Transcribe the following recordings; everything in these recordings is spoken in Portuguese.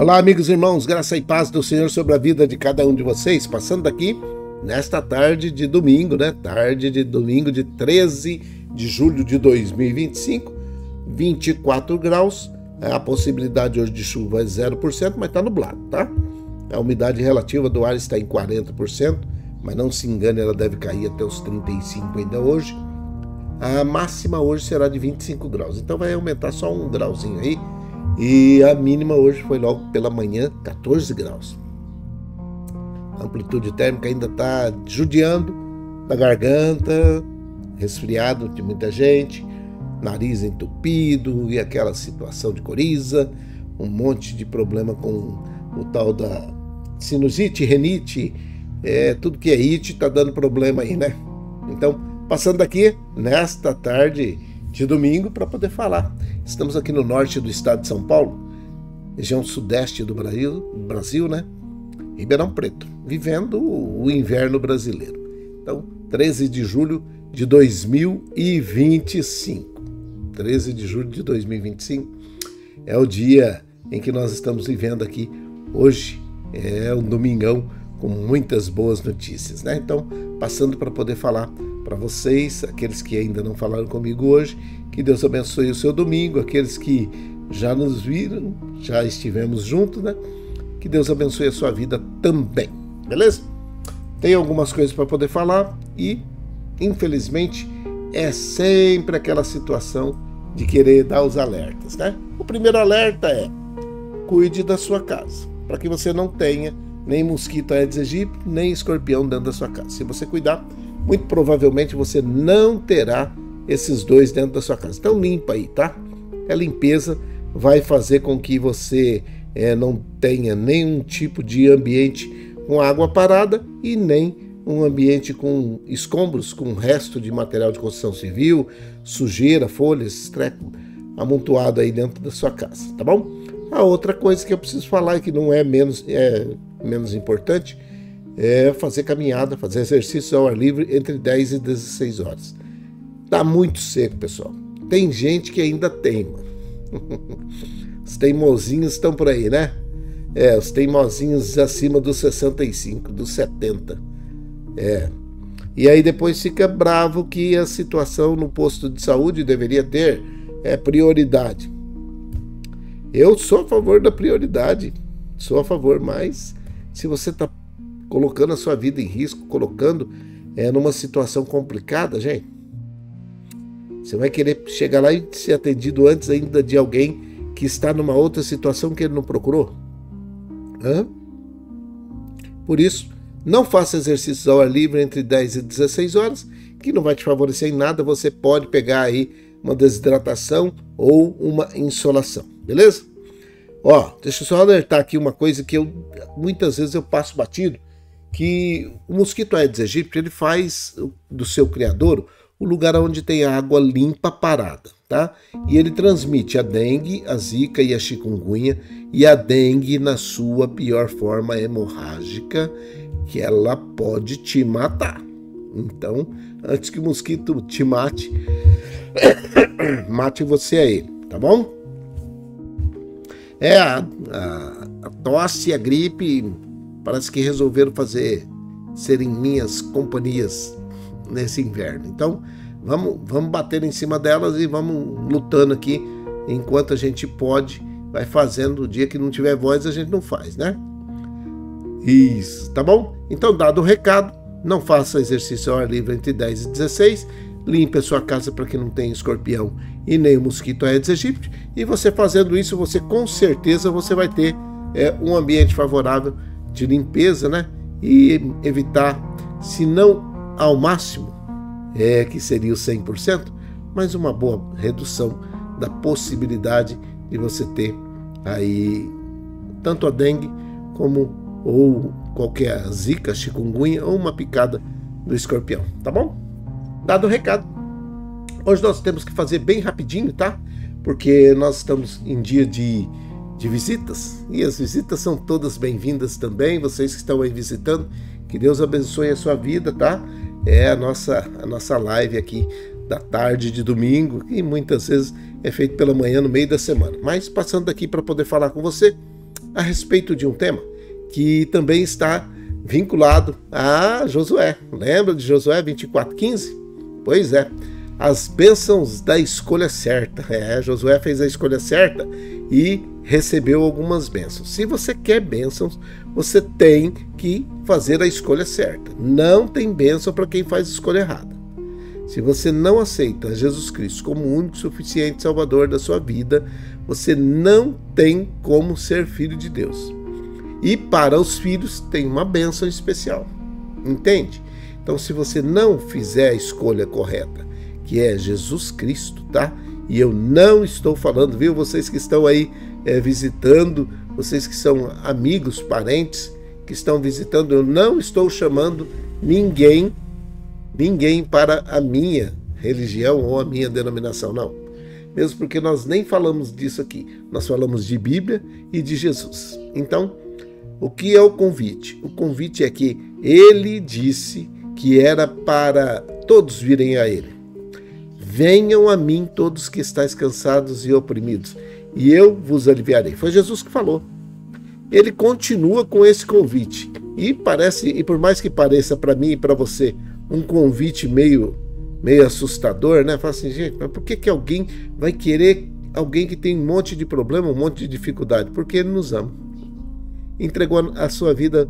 Olá, amigos e irmãos, graça e paz do Senhor sobre a vida de cada um de vocês, passando aqui nesta tarde de domingo, Tarde de domingo de 13 de julho de 2025, 24 graus, a possibilidade hoje de chuva é 0%, mas está nublado, tá? A umidade relativa do ar está em 40%, mas não se engane, ela deve cair até os 35% ainda hoje. A máxima hoje será de 25 graus, então vai aumentar só um grauzinho aí. E a mínima hoje foi logo pela manhã, 14 graus. A amplitude térmica ainda está judiando da garganta, resfriado de muita gente, nariz entupido e aquela situação de coriza, um monte de problema com o tal da sinusite, renite, tudo que é it está dando problema aí, né? Então, passando aqui nesta tarde de domingo para poder falar. Estamos aqui no norte do estado de São Paulo, região sudeste do Brasil, né? Ribeirão Preto, vivendo o inverno brasileiro. Então, 13 de julho de 2025. 13 de julho de 2025 é o dia em que nós estamos vivendo aqui hoje. É um domingão com muitas boas notícias, né? Então, passando para poder falar para vocês, aqueles que ainda não falaram comigo hoje, que Deus abençoe o seu domingo, aqueles que já nos viram, já estivemos juntos, né? Que Deus abençoe a sua vida também, beleza? Tem algumas coisas para poder falar e, infelizmente, é sempre aquela situação de querer dar os alertas, né? O primeiro alerta é: cuide da sua casa, para que você não tenha nem mosquito Aedes aegypti, nem escorpião dentro da sua casa. Se você cuidar, muito provavelmente você não terá esses dois dentro da sua casa. Então limpa aí, tá? A limpeza vai fazer com que você não tenha nenhum tipo de ambiente com água parada e nem um ambiente com escombros, com resto de material de construção civil, sujeira, folhas, treco amontoado aí dentro da sua casa, tá bom? A outra coisa que eu preciso falar e que não é menos importante é fazer caminhada, fazer exercício ao ar livre entre 10 e 16 horas. Tá muito seco, pessoal. Tem gente que ainda teima. Os teimosinhos estão por aí, né? Os teimosinhos acima dos 65, dos 70. E aí depois fica bravo que a situação no posto de saúde deveria ter prioridade. Eu sou a favor da prioridade. Sou a favor, mas se você está colocando a sua vida em risco, colocando numa situação complicada, gente, você vai querer chegar lá e ser atendido antes ainda de alguém que está numa outra situação que ele não procurou? Por isso, não faça exercícios ao ar livre entre 10 e 16 horas, que não vai te favorecer em nada. Você pode pegar aí uma desidratação ou uma insolação, beleza? Deixa eu só alertar aqui uma coisa que muitas vezes eu passo batido, que o mosquito Aedes aegypti, ele faz do seu criador o lugar onde tem água limpa parada, tá? E ele transmite a dengue, a zika e a chikungunya, e a dengue na sua pior forma hemorrágica, que ela pode te matar. Então, antes que o mosquito te mate, mate você a ele, tá bom? A tosse e a gripe parece que resolveram serem minhas companhias nesse inverno. Então, vamos bater em cima delas e vamos lutando aqui enquanto a gente pode. Vai fazendo. O dia que não tiver voz, a gente não faz, né? Isso, tá bom? Então, dado o recado, não faça exercício ao ar livre entre 10 e 16. Limpe a sua casa para que não tenha escorpião e nem o mosquito Aedes aegypti. E você fazendo isso, você com certeza você vai ter um ambiente favorável de limpeza, né? E evitar, se não ao máximo, que seria o 100%, mas uma boa redução da possibilidade de você ter aí tanto a dengue ou qualquer zika, chikungunya ou uma picada do escorpião, tá bom? Dado o recado, hoje nós temos que fazer bem rapidinho, tá? Porque nós estamos em dia de visitas, e as visitas são todas bem-vindas também. Vocês que estão aí visitando, que Deus abençoe a sua vida, tá? É a nossa live aqui da tarde de domingo, e muitas vezes é feito pela manhã no meio da semana. Mas passando aqui para poder falar com você, a respeito de um tema que também está vinculado a Josué. Lembra de Josué 24:15? Pois é, as bênçãos da escolha certa. Josué fez a escolha certa e recebeu algumas bênçãos. Se você quer bênçãos, você tem que fazer a escolha certa. Não tem bênção para quem faz a escolha errada. Se você não aceita Jesus Cristo como o único, suficiente Salvador da sua vida, você não tem como ser filho de Deus. E para os filhos tem uma bênção especial. Entende? Então, se você não fizer a escolha correta, que é Jesus Cristo, tá? E eu não estou falando, viu? Vocês que estão aí visitando, vocês que são amigos, parentes, que estão visitando, eu não estou chamando ninguém para a minha religião ou a minha denominação, não. Mesmo porque nós nem falamos disso aqui. Nós falamos de Bíblia e de Jesus. Então, o que é o convite? O convite é que ele disse que era para todos virem a ele. Venham a mim todos que estáis cansados e oprimidos, e eu vos aliviarei. Foi Jesus que falou. Ele continua com esse convite. E por mais que pareça para mim e para você um convite meio assustador, né? Fala assim, gente, mas por que alguém vai querer alguém que tem um monte de problema, um monte de dificuldade? Porque ele nos ama. Entregou a sua vida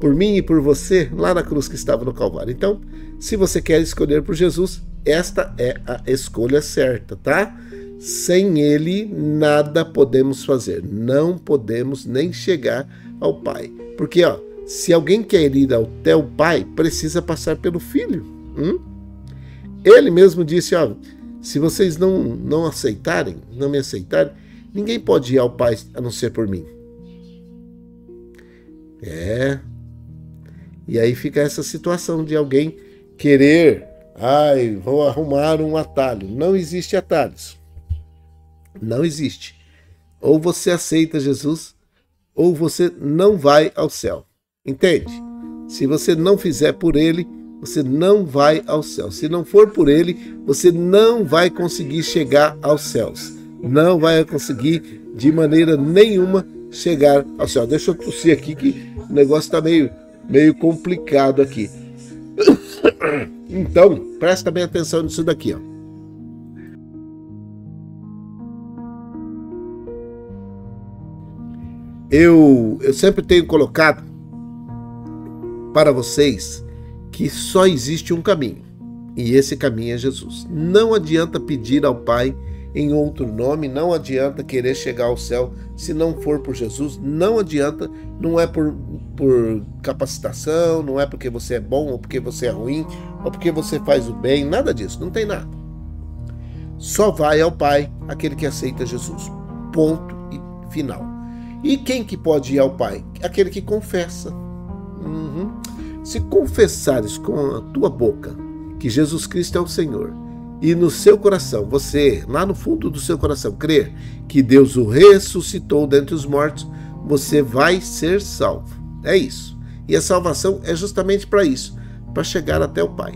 por mim e por você lá na cruz que estava no Calvário. Então, se você quer escolher por Jesus, esta é a escolha certa, tá? Sem ele, nada podemos fazer. Não podemos nem chegar ao Pai. Porque, se alguém quer ir até o Pai, precisa passar pelo Filho. Ele mesmo disse, se vocês não aceitarem, não me aceitarem, ninguém pode ir ao Pai a não ser por mim. E aí fica essa situação de alguém querer, vou arrumar um atalho. Não existe atalhos. Não existe. Ou você aceita Jesus, ou você não vai ao céu. Entende? Se você não fizer por ele, você não vai ao céu. Se não for por ele, você não vai conseguir chegar aos céus. Não vai conseguir de maneira nenhuma chegar ao céu. Deixa eu tossir aqui que o negócio está meio complicado aqui. Então, presta bem atenção nisso daqui, Eu sempre tenho colocado para vocês que só existe um caminho, e esse caminho é Jesus. Não adianta pedir ao Pai em outro nome, não adianta querer chegar ao céu se não for por Jesus, não adianta, não é por capacitação, não é porque você é bom ou porque você é ruim, ou porque você faz o bem, nada disso, não tem nada. Só vai ao Pai aquele que aceita Jesus, ponto e final. E quem que pode ir ao Pai? Aquele que confessa. Se confessares com a tua boca que Jesus Cristo é o Senhor, e no seu coração, você, lá no fundo do seu coração, crer que Deus o ressuscitou dentre os mortos, você vai ser salvo. É isso. E a salvação é justamente para isso, para chegar até o Pai,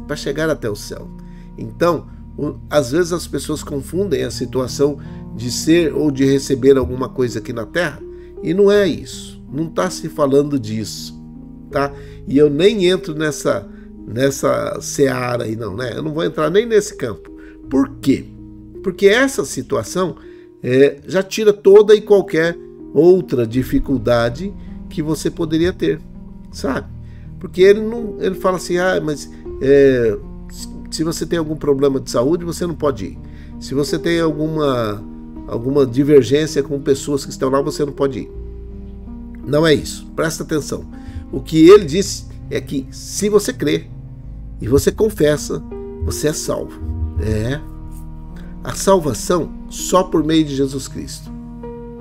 para chegar até o céu. Então, às vezes as pessoas confundem a situação de ser ou de receber alguma coisa aqui na terra, e não é isso. Não está se falando disso, tá? E eu nem entro nessa seara aí não, né? Eu não vou entrar nem nesse campo. Por quê? Porque essa situação já tira toda e qualquer outra dificuldade que você poderia ter, sabe? Porque ele fala assim, mas se você tem algum problema de saúde, você não pode ir. Se você tem alguma divergência com pessoas que estão lá, você não pode ir. Não é isso. Presta atenção. O que ele disse é que se você crê e você confessa, você é salvo. A salvação só por meio de Jesus Cristo.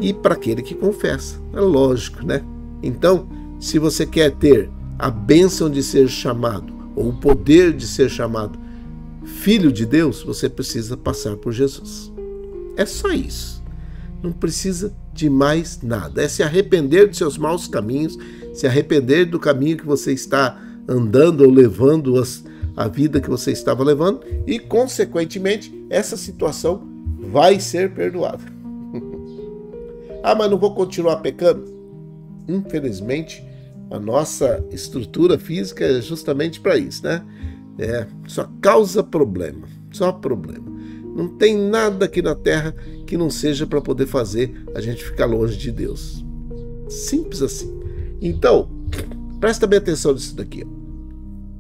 E para aquele que confessa. É lógico, né? Então, se você quer ter a bênção de ser chamado, ou o poder de ser chamado filho de Deus, você precisa passar por Jesus. É só isso. Não precisa de mais nada. É se arrepender dos seus maus caminhos, se arrepender do caminho que você está andando ou levando a vida que você estava levando e, consequentemente, essa situação vai ser perdoada. Ah, mas não vou continuar pecando? Infelizmente, a nossa estrutura física é justamente para isso, né? Só causa problema, só problema. Não tem nada aqui na Terra que não seja para poder fazer a gente ficar longe de Deus. Simples assim. Então, presta bem atenção nisso daqui.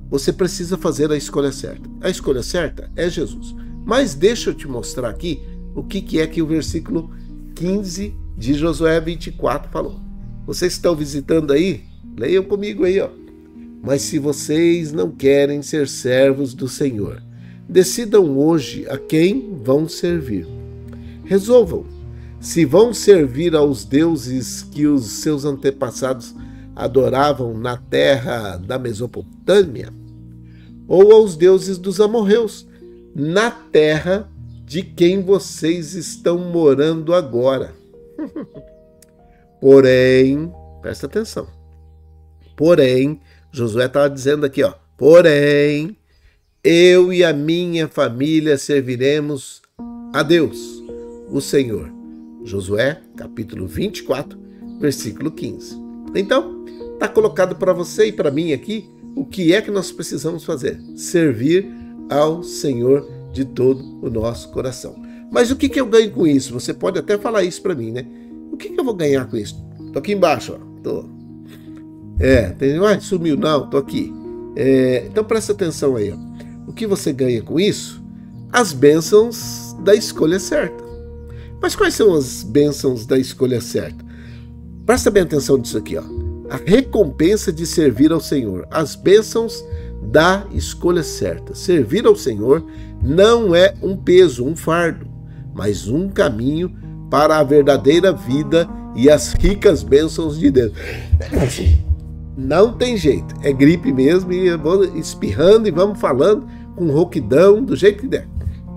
Você precisa fazer a escolha certa. A escolha certa é Jesus. Mas deixa eu te mostrar aqui o que é que o versículo 15 de Josué 24 falou. Vocês estão visitando aí? Leiam comigo aí, ó. Mas se vocês não querem ser servos do Senhor, decidam hoje a quem vão servir. Resolvam se vão servir aos deuses que os seus antepassados adoravam na terra da Mesopotâmia, ou aos deuses dos amorreus, na terra de quem vocês estão morando agora. Porém, presta atenção. Porém, Josué estava dizendo aqui, ó. Porém, eu e a minha família serviremos a Deus, o Senhor. Josué, capítulo 24, versículo 15. Então, está colocado para você e para mim aqui o que é que nós precisamos fazer. Servir ao Senhor de todo o nosso coração. Mas o que eu ganho com isso? Você pode até falar isso para mim, né? O que eu vou ganhar com isso? Tô aqui embaixo, ó. Tô. Sumiu. Não, tô aqui. Então presta atenção aí, ó. O que você ganha com isso? As bênçãos da escolha certa. Mas quais são as bênçãos da escolha certa? Presta bem atenção nisso aqui, ó. A recompensa de servir ao Senhor. As bênçãos da escolha certa. Servir ao Senhor não é um peso, um fardo, mas um caminho para a verdadeira vida e as ricas bênçãos de Deus. Não tem jeito, é gripe mesmo, e eu vou espirrando e vamos falando com rouquidão, do jeito que der,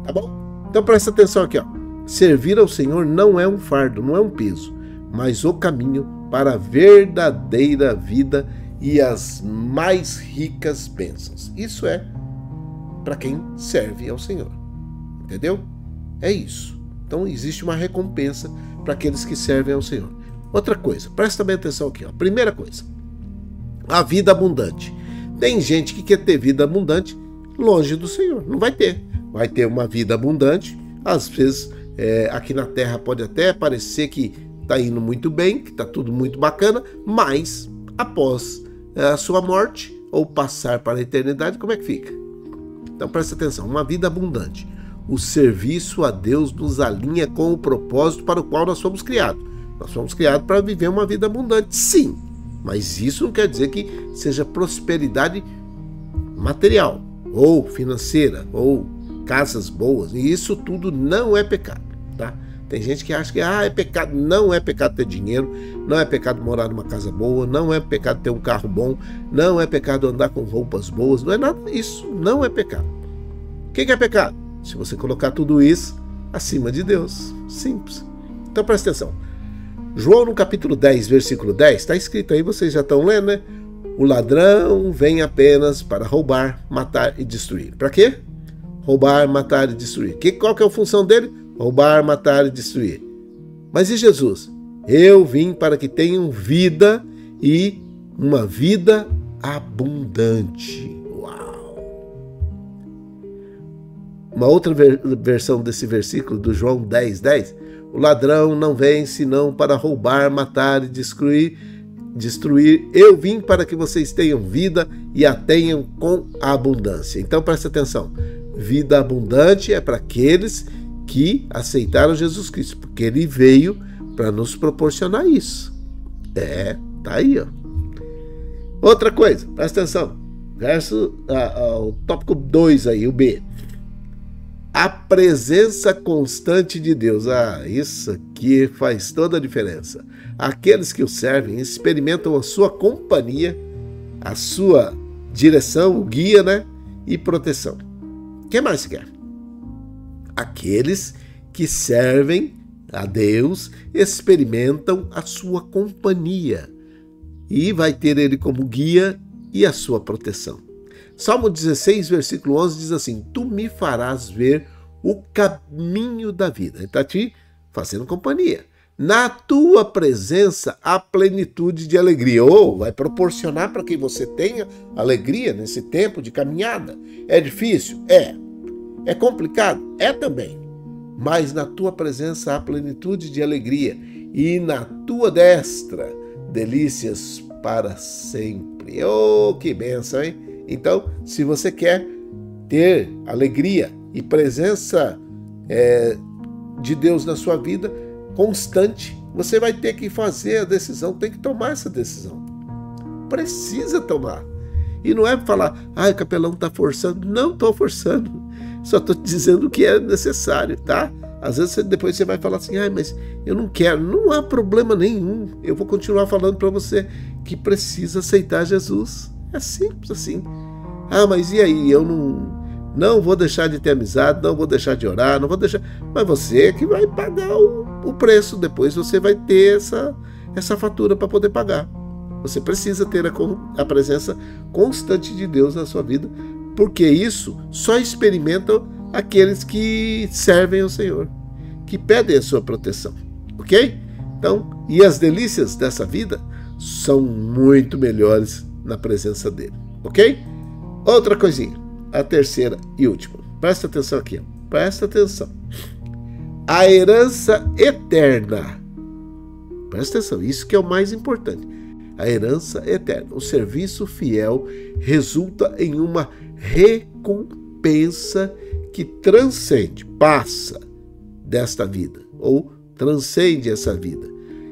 tá bom? Então presta atenção aqui, ó. Servir ao Senhor não é um fardo, não é um peso, mas o caminho para a verdadeira vida e as mais ricas bênçãos. Isso é para quem serve ao Senhor, entendeu? É isso. Então existe uma recompensa para aqueles que servem ao Senhor. Outra coisa, presta bem atenção aqui, ó. Primeira coisa, a vida abundante. Tem gente que quer ter vida abundante longe do Senhor. Não vai ter. Vai ter uma vida abundante. Às vezes, aqui na Terra pode até parecer que está indo muito bem, que está tudo muito bacana, mas após a sua morte ou passar para a eternidade, como é que fica? Então presta atenção, uma vida abundante. O serviço a Deus nos alinha com o propósito para o qual nós fomos criados. Nós fomos criados para viver uma vida abundante, sim. Mas isso não quer dizer que seja prosperidade material, ou financeira, ou casas boas. E isso tudo não é pecado, tá? Tem gente que acha que é pecado. Não é pecado ter dinheiro, não é pecado morar numa casa boa, não é pecado ter um carro bom, não é pecado andar com roupas boas, não é nada disso, não é pecado. O que é pecado? Se você colocar tudo isso acima de Deus. Simples. Então presta atenção. João no capítulo 10, versículo 10, está escrito aí, vocês já estão lendo, né? O ladrão vem apenas para roubar, matar e destruir. Para quê? Roubar, matar e destruir. Qual que é a função dele? Roubar, matar e destruir. Mas e Jesus? Eu vim para que tenham vida e uma vida abundante. Uma outra versão desse versículo, do João 10, 10, o ladrão não vem senão para roubar, matar e destruir. Eu vim para que vocês tenham vida e a tenham com abundância. Então presta atenção, vida abundante é para aqueles que aceitaram Jesus Cristo, porque Ele veio para nos proporcionar isso. Tá aí, ó. Outra coisa, presta atenção, o tópico 2 aí, o B. A presença constante de Deus. Isso aqui faz toda a diferença. Aqueles que o servem experimentam a sua companhia, a sua direção, o guia, né? E proteção. O que mais você quer? Aqueles que servem a Deus experimentam a sua companhia e vai ter Ele como guia e a sua proteção. Salmo 16, versículo 11 diz assim: Tu me farás ver o caminho da vida. Ele está te fazendo companhia. na tua presença há plenitude de alegria. Ou vai proporcionar para que você tenha alegria nesse tempo de caminhada. É difícil? É. É complicado? É também. Mas na tua presença há plenitude de alegria. E na tua destra, delícias para sempre. Oh, que bênção, hein? Então, se você quer ter alegria e presença de Deus na sua vida constante, você vai ter que fazer a decisão, tem que tomar essa decisão. Precisa tomar. E não é falar, o capelão está forçando. Não estou forçando. Só estou dizendo que é necessário, tá? Às vezes depois você vai falar assim, mas eu não quero. Não há problema nenhum. Eu vou continuar falando para você que precisa aceitar Jesus. É simples assim. Mas e aí? Eu não vou deixar de ter amizade, não vou deixar de orar, não vou deixar... Mas você é que vai pagar o preço. Depois você vai ter essa fatura para poder pagar. Você precisa ter a presença constante de Deus na sua vida, porque isso só experimentam aqueles que servem ao Senhor, que pedem a sua proteção, ok? Então, e as delícias dessa vida são muito melhores na presença dele, ok? Outra coisinha, a terceira e última. Presta atenção aqui, presta atenção. A herança eterna. Presta atenção, isso que é o mais importante. A herança eterna. O serviço fiel resulta em uma recompensa que transcende, passa desta vida, ou transcende essa vida.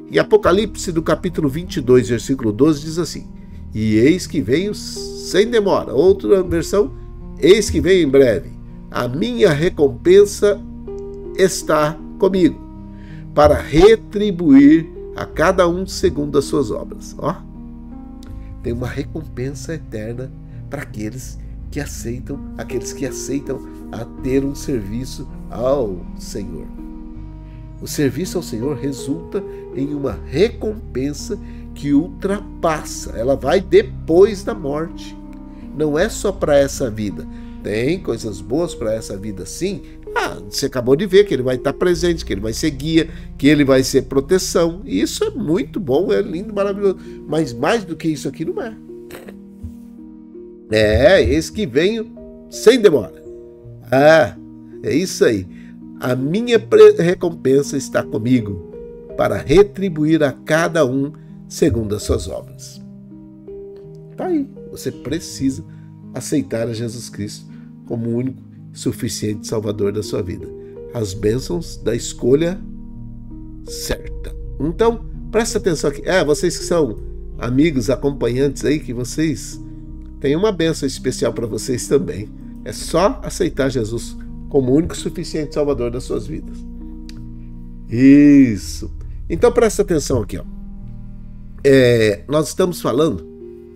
Em Apocalipse, do capítulo 22, versículo 12, diz assim: e eis que venho sem demora. Outra versão, eis que venho em breve. A minha recompensa está comigo, para retribuir a cada um segundo as suas obras. Tem uma recompensa eterna para aqueles que aceitam a ter um serviço ao Senhor. O serviço ao Senhor resulta em uma recompensa que ultrapassa, ela vai depois da morte. Não é só para essa vida. Tem coisas boas para essa vida, sim. Você acabou de ver que ele vai estar presente, que ele vai ser guia, que ele vai ser proteção. E isso é muito bom, é lindo, maravilhoso. Mas mais do que isso aqui não é. Eis que venho sem demora. É isso aí. A minha recompensa está comigo, para retribuir a cada um segundo as suas obras. Tá aí. Você precisa aceitar a Jesus Cristo como o único suficiente Salvador da sua vida. As bênçãos da escolha certa. Então, presta atenção aqui. Vocês que são amigos, acompanhantes aí, que vocês têm uma bênção especial para vocês também. É só aceitar Jesus como o único suficiente Salvador das suas vidas. Isso. Então, presta atenção aqui. Nós estamos falando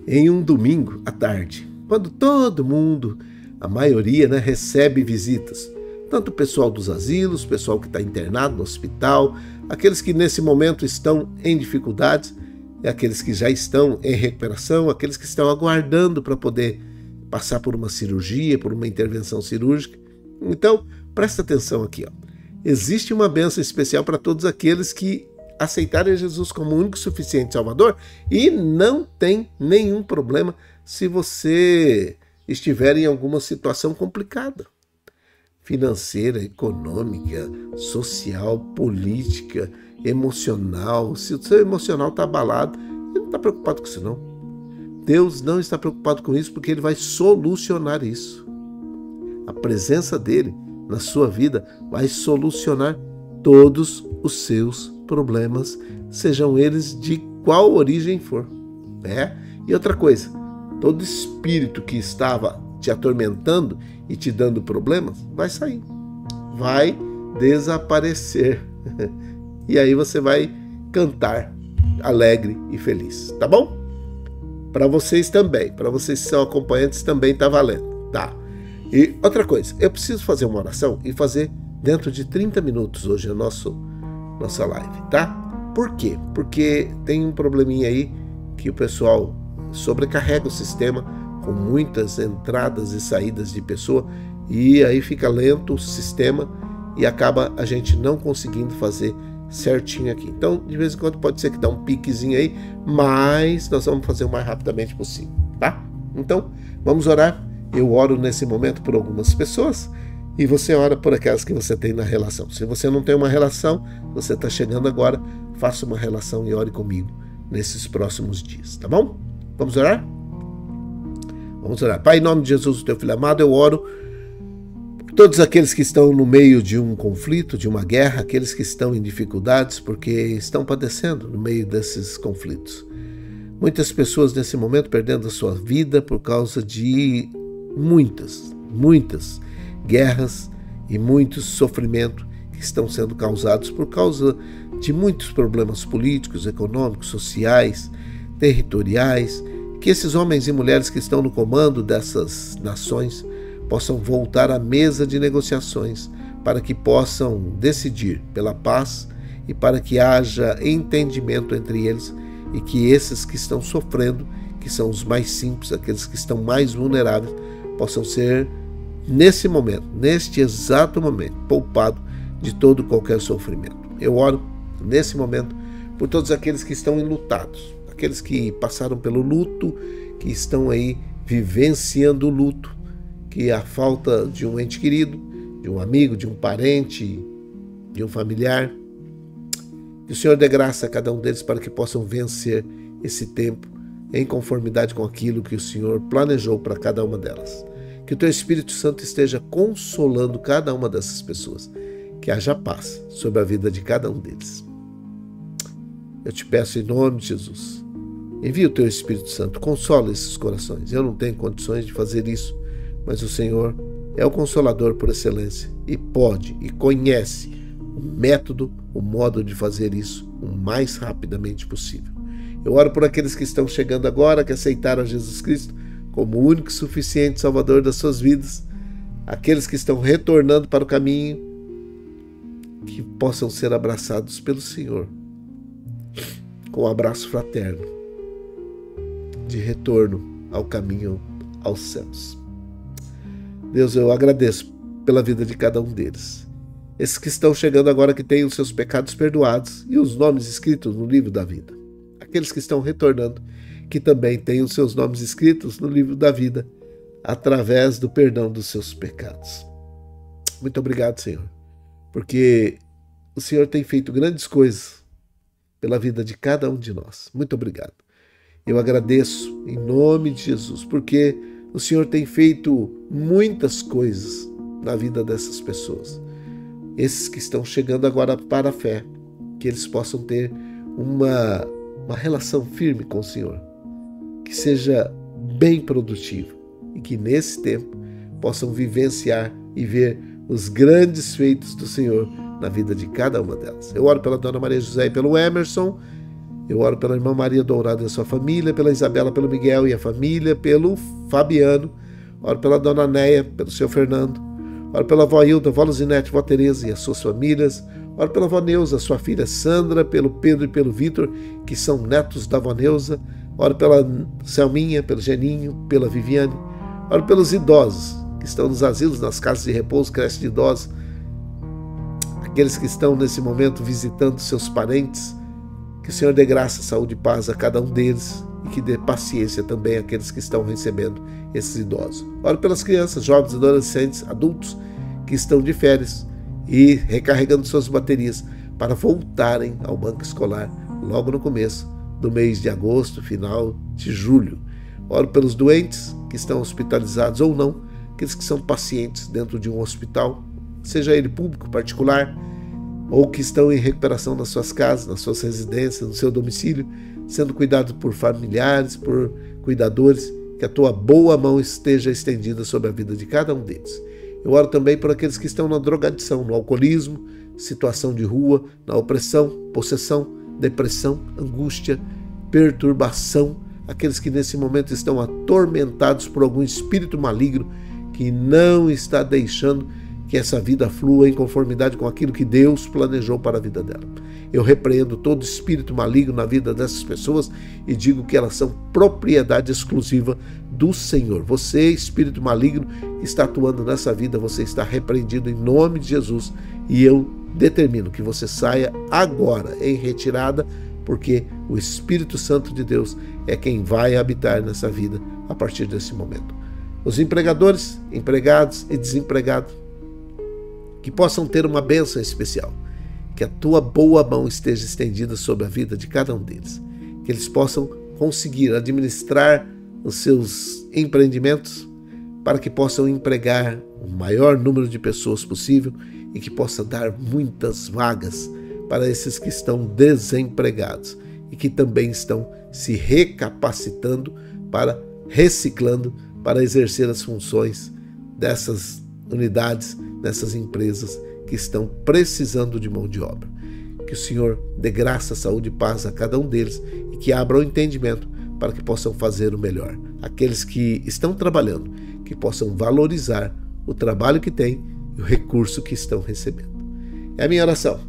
em um domingo à tarde, quando todo mundo, a maioria, recebe visitas. Tanto o pessoal dos asilos, o pessoal que está internado no hospital, aqueles que nesse momento estão em dificuldades, e aqueles que já estão em recuperação, aqueles que estão aguardando para poder passar por uma cirurgia, por uma intervenção cirúrgica. Então, presta atenção aqui. Existe uma bênção especial para todos aqueles que aceitarem Jesus como o único suficiente Salvador, e não tem nenhum problema se você estiver em alguma situação complicada, financeira, econômica, social, política, emocional. Se o seu emocional está abalado, ele não está preocupado com isso não. Deus não está preocupado com isso, porque Ele vai solucionar isso. A presença dEle na sua vida vai solucionar todos os seus problemas, sejam eles de qual origem for. E outra coisa, todo espírito que estava te atormentando e te dando problemas, vai sair, vai desaparecer. E aí você vai cantar alegre e feliz, tá bom? Para vocês também, para vocês que são acompanhantes também tá valendo, tá? E outra coisa, eu preciso fazer uma oração e fazer dentro de 30 minutos hoje a nossa live, tá? Por quê? Porque tem um probleminha aí que o pessoal sobrecarrega o sistema com muitas entradas e saídas de pessoa, e aí fica lento o sistema e acaba a gente não conseguindo fazer certinho aqui. Então, de vez em quando pode ser que dá um piquezinho aí, mas nós vamos fazer o mais rapidamente possível, tá? Então, vamos orar. Eu oro nesse momento por algumas pessoas e você ora por aquelas que você tem na relação. Se você não tem uma relação, você está chegando agora, faça uma relação e ore comigo nesses próximos dias, tá bom? Vamos orar? Vamos orar. Pai, em nome de Jesus, o teu filho amado, eu oro por todos aqueles que estão no meio de um conflito, de uma guerra, aqueles que estão em dificuldades porque estão padecendo no meio desses conflitos. Muitas pessoas nesse momento perdendo a sua vida por causa de muitas guerras e muito sofrimento que estão sendo causados por causa de muitos problemas políticos, econômicos, sociais, territoriais, que esses homens e mulheres que estão no comando dessas nações possam voltar à mesa de negociações para que possam decidir pela paz e para que haja entendimento entre eles e que esses que estão sofrendo, que são os mais simples, aqueles que estão mais vulneráveis, possam ser, nesse momento, neste exato momento, poupados de todo qualquer sofrimento. Eu oro, nesse momento, por todos aqueles que estão enlutados, aqueles que passaram pelo luto, que estão aí vivenciando o luto, que a falta de um ente querido, de um amigo, de um parente, de um familiar. Que o Senhor dê graça a cada um deles para que possam vencer esse tempo em conformidade com aquilo que o Senhor planejou para cada uma delas. Que o teu Espírito Santo esteja consolando cada uma dessas pessoas. Que haja paz sobre a vida de cada um deles. Eu te peço em nome de Jesus, envia o teu Espírito Santo, consola esses corações. Eu não tenho condições de fazer isso, mas o Senhor é o Consolador por excelência e pode e conhece o método, o modo de fazer isso o mais rapidamente possível. Eu oro por aqueles que estão chegando agora, que aceitaram Jesus Cristo como o único e suficiente Salvador das suas vidas, aqueles que estão retornando para o caminho, que possam ser abraçados pelo Senhor com um abraço fraterno de retorno ao caminho aos céus. Deus, eu agradeço pela vida de cada um deles. Esses que estão chegando agora, que têm os seus pecados perdoados e os nomes escritos no livro da vida. Aqueles que estão retornando, que também têm os seus nomes escritos no livro da vida, através do perdão dos seus pecados. Muito obrigado, Senhor, porque o Senhor tem feito grandes coisas pela vida de cada um de nós. Muito obrigado. Eu agradeço em nome de Jesus, porque o Senhor tem feito muitas coisas na vida dessas pessoas. Esses que estão chegando agora para a fé, que eles possam ter uma relação firme com o Senhor, que seja bem produtiva e que nesse tempo possam vivenciar e ver os grandes feitos do Senhor na vida de cada uma delas. Eu oro pela Dona Maria José e pelo Emerson, eu oro pela irmã Maria Dourado e a sua família, pela Isabela, pelo Miguel e a família, pelo Fabiano, oro pela Dona Neia, pelo seu Fernando, oro pela avó Hilda, avó Luzinete, avó Tereza e as suas famílias, oro pela avó Neuza, sua filha Sandra, pelo Pedro e pelo Vitor, que são netos da avó Neuza, oro pela Selminha, pelo Geninho, pela Viviane, oro pelos idosos que estão nos asilos, nas casas de repouso, creche de idosos, aqueles que estão nesse momento visitando seus parentes, que o Senhor dê graça, saúde e paz a cada um deles e que dê paciência também àqueles que estão recebendo esses idosos. Oro pelas crianças, jovens, adolescentes, adultos que estão de férias e recarregando suas baterias para voltarem ao banco escolar logo no começo do mês de agosto, final de julho. Oro pelos doentes que estão hospitalizados ou não, aqueles que são pacientes dentro de um hospital, seja ele público, particular, ou que estão em recuperação nas suas casas, nas suas residências, no seu domicílio, sendo cuidados por familiares, por cuidadores, que a tua boa mão esteja estendida sobre a vida de cada um deles. Eu oro também por aqueles que estão na drogadição, no alcoolismo, situação de rua, na opressão, possessão, depressão, angústia, perturbação, aqueles que nesse momento estão atormentados por algum espírito maligno que não está deixando que essa vida flua em conformidade com aquilo que Deus planejou para a vida dela. Eu repreendo todo espírito maligno na vida dessas pessoas e digo que elas são propriedade exclusiva do Senhor. Você, espírito maligno que está atuando nessa vida, você está repreendido em nome de Jesus e eu determino que você saia agora em retirada, porque o Espírito Santo de Deus é quem vai habitar nessa vida a partir desse momento. Os empregadores, empregados e desempregados, que possam ter uma bênção especial, que a tua boa mão esteja estendida sobre a vida de cada um deles, que eles possam conseguir administrar os seus empreendimentos para que possam empregar o maior número de pessoas possível e que possa dar muitas vagas para esses que estão desempregados e que também estão se recapacitando reciclando para exercer as funções dessas unidades, dessas empresas que estão precisando de mão de obra. Que o Senhor dê graça, saúde e paz a cada um deles e que abra o entendimento para que possam fazer o melhor. Aqueles que estão trabalhando, que possam valorizar o trabalho que têm e o recurso que estão recebendo. É a minha oração,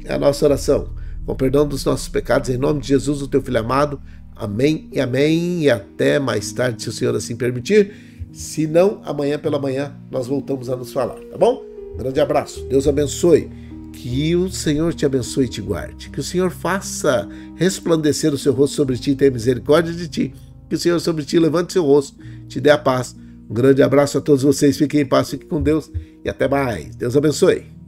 é a nossa oração. Com perdão dos nossos pecados, em nome de Jesus, o teu Filho amado. Amém e amém. E até mais tarde, se o Senhor assim permitir. Se não, amanhã pela manhã nós voltamos a nos falar, tá bom? Grande abraço, Deus abençoe. Que o Senhor te abençoe e te guarde. Que o Senhor faça resplandecer o seu rosto sobre ti e tenha misericórdia de ti. Que o Senhor sobre ti levante o seu rosto, te dê a paz. Um grande abraço a todos vocês. Fiquem em paz, fiquem com Deus e até mais. Deus abençoe.